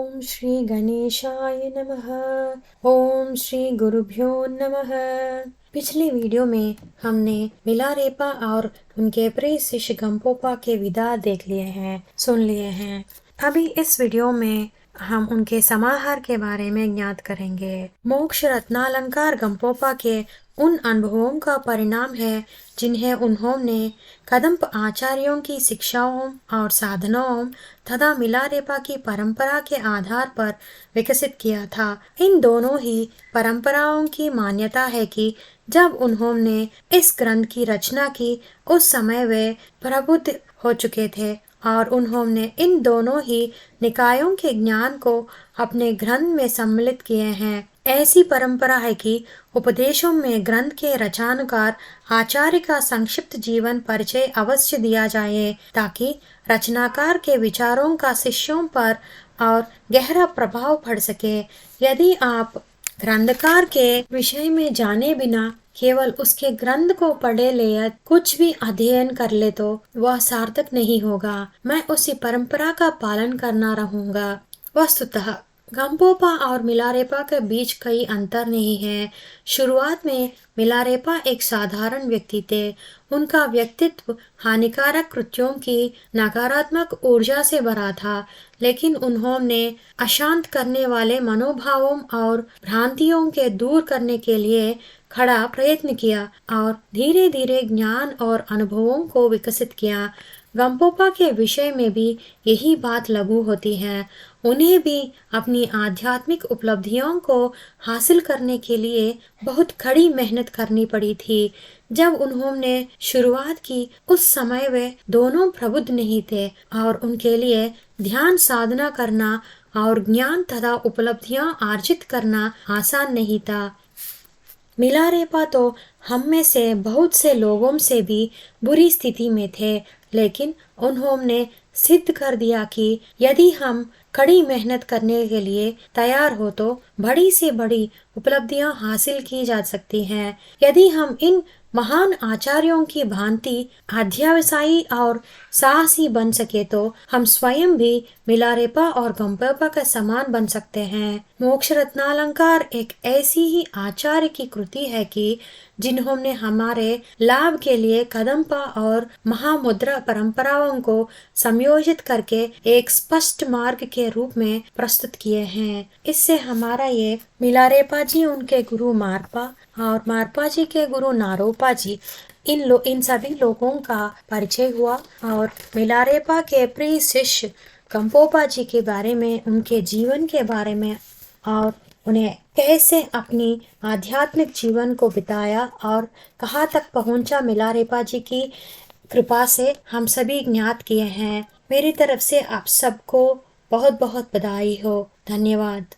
ओम श्री गणेशाय नमः। ओम श्री गुरुभ्यो नमः। पिछले वीडियो में हमने मिलारेपा और उनके प्रिय शिष्य गंपोपा के विदा देख लिए हैं, सुन लिए हैं। अभी इस वीडियो में हम उनके समाहार के बारे में ज्ञात करेंगे। मोक्ष रत्नालंकार गंपोपा के उन अनुभवों का परिणाम है जिन्हें उन्होंने कदंब आचार्यों की शिक्षाओं और साधनाओं तथा मिलारेपा की परंपरा के आधार पर विकसित किया था। इन दोनों ही परंपराओं की मान्यता है कि जब उन्होंने इस ग्रंथ की रचना की उस समय वे प्रबुद्ध हो चुके थे और उन्होंने इन दोनों ही निकायों के ज्ञान को अपने ग्रंथ में सम्मिलित किए हैं। ऐसी परंपरा है कि उपदेशों में ग्रंथ के रचनाकार आचार्य का संक्षिप्त जीवन परिचय अवश्य दिया जाए ताकि रचनाकार के विचारों का शिष्यों पर और गहरा प्रभाव पड़ सके। यदि आप ग्रंथकार के विषय में जाने बिना केवल उसके ग्रंथ को पढ़े ले या कुछ भी अध्ययन कर ले तो वह सार्थक नहीं होगा। मैं उसी परंपरा का पालन करना रहूंगा। वस्तुतः गंपोपा और मिलारेपा के बीच कई अंतर नहीं है। शुरुआत में मिलारेपा एक साधारण व्यक्ति थे। उनका व्यक्तित्व हानिकारक कृत्यों की नकारात्मक ऊर्जा से भरा था, लेकिन उन्होंने अशांत करने वाले मनोभावों और भ्रांतियों के दूर करने के लिए खड़ा प्रयत्न किया और धीरे धीरे ज्ञान और अनुभवों को विकसित किया। गंपोपा के विषय में भी यही बात लागू होती है। उन्हें भी अपनी आध्यात्मिक उपलब्धियों को हासिल करने के लिए बहुत कड़ी मेहनत करनी पड़ी थी। जब उन्होंने शुरुआत की उस समय वे दोनों प्रबुद्ध नहीं थे और उनके लिए ध्यान साधना करना और ज्ञान तथा उपलब्धियां अर्जित करना आसान नहीं था। मिलारेपा तो हम में से बहुत से लोगों से भी बुरी स्थिति में थे, लेकिन उन्होंने सिद्ध कर दिया कि यदि हम कड़ी मेहनत करने के लिए तैयार हो तो बड़ी से बड़ी उपलब्धियां हासिल की जा सकती हैं। यदि हम इन महान आचार्यों की भांति अध्यावसायी और साहसी बन सके तो हम स्वयं भी मिलारेपा और गंपोपा के समान बन सकते हैं। मोक्ष रत्नालंकार एक ऐसी ही आचार्य की कृति है कि जिन्होंने हमारे लाभ के लिए कदंबा और महामुद्रा परंपराओं को संयोजित करके एक स्पष्ट मार्ग के रूप में प्रस्तुत किए हैं। इससे हमारा ये मिलारेपा जी, उनके गुरु मारपा और मारपा जी के गुरु नारोपा जी, इन सभी लोगों का परिचय हुआ और मिलारेपा के प्रिय शिष्य गंपोपा जी के बारे में, उनके जीवन के बारे में और उन्हें कैसे अपनी आध्यात्मिक जीवन को बिताया और कहाँ तक पहुँचा मिलारेपा जी की कृपा से हम सभी ज्ञात किए हैं। मेरी तरफ से आप सबको बहुत बहुत बधाई हो। धन्यवाद।